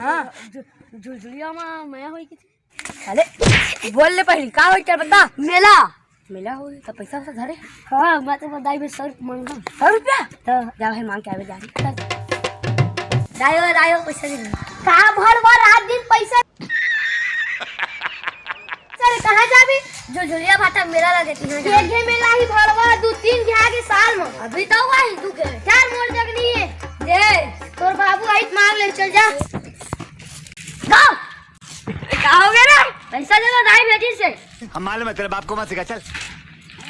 हाँ झुलझुलिया में मैं होई की अरे बोल ले पहली का होई क्या बता मेला मेला होई तो पैसा वैसा धरे हाँ मैं तो बधाई में 100 मांगा 100 रुपया तो जा भाई मांग के आवे जा दायो पैसा दे का भर रात दिन पैसा चल कहां जाबी जो झुलिया भाटा मेला लगे तीन घे मेला ही भरवा 2-3 घे आगे साल में अभी तो हुआ ही 2 घे 4 मोड़ जगनी है दे तोर बाबू आई मांग ले चल जा जाओ क्या हो गया रे पैसा दे दो दाई बेटी से हम मालूम है तेरे बाप को मत सिखा चल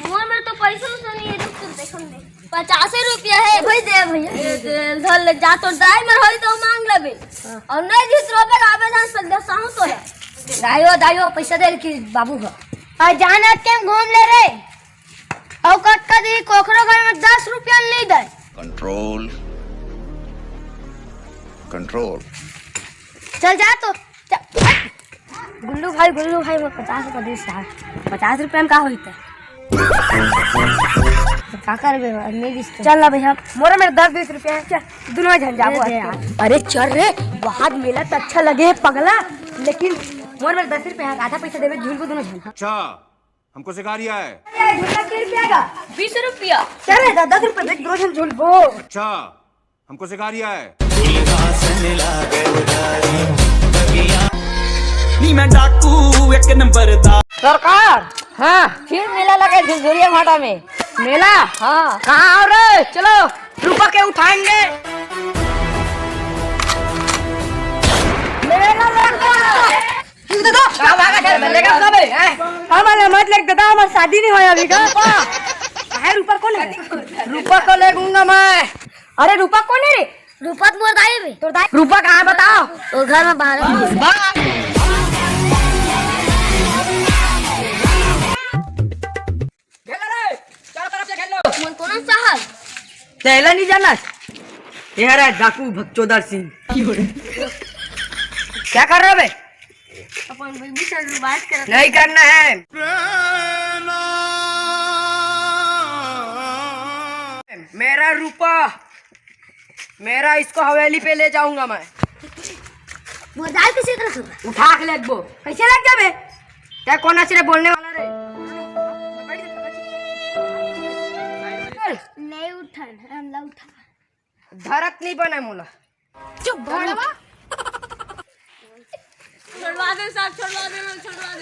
मोर में तो पैसा नहीं है रुक देखो दे 50 रुपया है भाई दे भैया धर ले जा तो दाई में होई तो मांग लेबे और नहीं दिस रुपया आवेदन से दे साहू तो है दाइयो पैसा दे कि बाबू का आ जाना के घूम ले रे औ कटका दी कोखरो घर में 10 रुपया ले दे कंट्रोल कंट्रोल चल जा तो गुल्लू भाई मैं 50 रुपया दे 50 रुपया में का होता तो का करबे नहीं दिस चल ना भैया मोरा में 10-20 रुपया है चल दोनों जन जाबो अरे चल रे बहुत मेला तो अच्छा लगे पगला लेकिन मोर में 10 रुपया आधा पैसा देवे झूल को दोनों जन अच्छा हमको सिखा रिया है झूला के रुपया का 20 रुपया चल रे 10 रुपया दे दो जन झूल वो अच्छा हमको सिखा रिया है मैं डाकू एक नंबर दा सरकार हाँ फिर मेला लगे झुलझुलिया भाटा में मेला हाँ कहाँ आओ रे चलो रुपा के उठाएंगे मेला लगा हमारे मत लग दादा हमारी शादी नहीं हुई अभी का रूपा कौन है रूपा को लगूंगा मैं अरे रूपा कौन है रे रूपा तुम्हारे दाई में तो दाई रूपा कहाँ बताओ तो घर में बाहर तेला नहीं जाना यार डाकू भक्चोदर सिंह क्या कर रहे हो बे अपन बेबी से बात कर नहीं करना है मेरा रूपा मेरा इसको हवेली पे ले जाऊंगा मैं मोबाइल किसी तरह से उठा के लग वो कैसे लग जाबे क्या कोना सिरे बोलने वाला रे नहीं उठन हम ला उठा धरत नहीं बना मोला चुप भड़वा छोड़वा दे साहब छोड़वा दे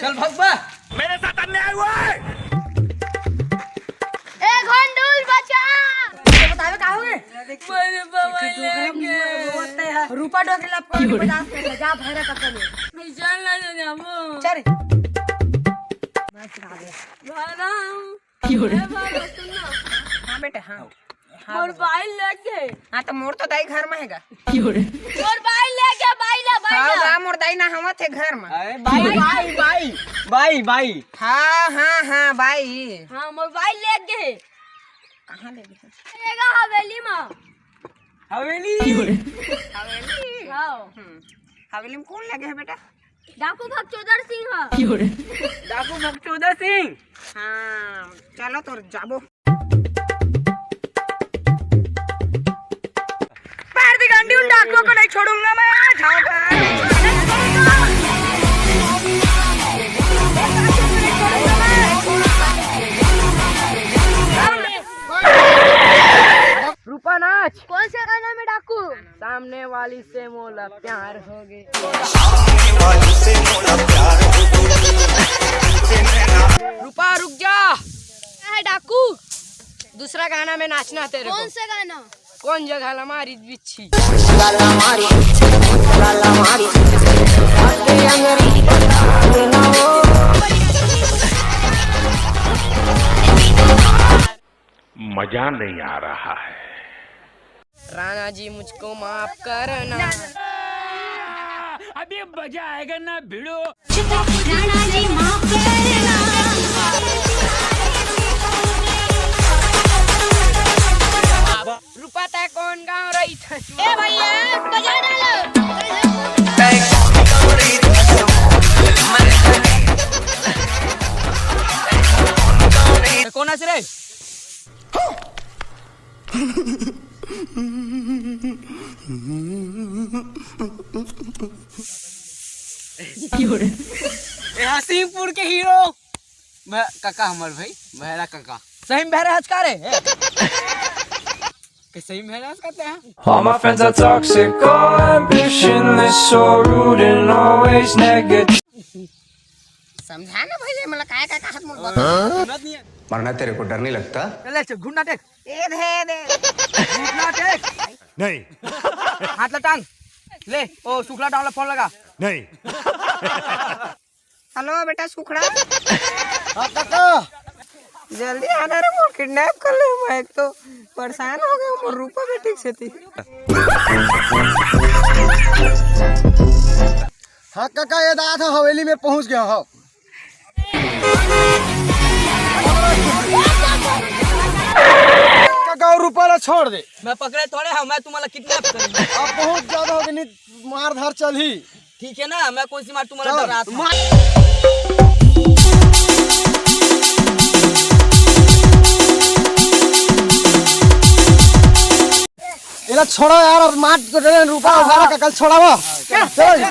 चल भगवा मेरे साथ अन्याय हुआ है ए घंडूल बचा बतावे का होगे मेरे बाबा लेके रूपा डोकेला 50 पैसा जा भरे कतने मिशन ला दे हम चल भाड़ा हां बेटे हां मोबाइल लेके हां तो मोर तो दाई घर में हैगा मोबाइल लेके बाइला हां मोर दाई ना हम थे घर में बाई हां भाई हां मोबाइल लेके कहां ले गए रहेगा हवेली में हवेली हां हवेली में कौन लगे है बेटा डाकू भक्चोदर सिंह डाकू भक्चोदर सिंह हां चलो तो जाबो पैर दी गांडी उन डाकुओं को नहीं छोड़ूंगा मैं जाऊंगा रूपा नाच कौन से गाना में डाकू सामने वाली से मोला प्यार हो गई रूपा रुक जा है डाकू दूसरा गाना में नाचना तेरे कौन को से गाना कौन जगह हमारी बिच्छी मजा नहीं आ रहा है राणा जी मुझको माफ करना अभी मजा आएगा ना भिड़ो राणा जी माफ करना रूपा तय कौन गाँव रही था ए भैया बजा डालो कौन आस रे हसीमपुर के हीरो काका हमार भाई मेहरा काका सही में बहरा हचकारे के सही में बहरा हचकाते हैं। All my friends are toxic, all ambitionless, so rude and always negative. समझा ना भैया मला काय काय हाथ मुड़ बता मरना तेरे को डर नहीं लगता? ले चल घुटना टेक ए दे घुटना टेक नहीं हाथ ला टांग ले ओ सुखला डावला फोन लगा नहीं हेलो बेटा सुखड़ा हां काका जल्दी आना रे मोर किडनैप कर ले मैं एक तो परेशान हो गया मोर रूपा बेटी से थी। हाँ काका ये दादा था हवेली में पहुंच गया हो। काका और रुपया छोड़ दे। मैं पकड़े थोड़े हम मैं तुम्हारा किडनैप करूंगा। अब बहुत ज्यादा हो गई मार धार चल ही ठीक है ना मैं कौन सी मार तुम्हारा डर रहा था। इला छोड़ो यार और मार को रुपया उठा का कल छोड़ावा चल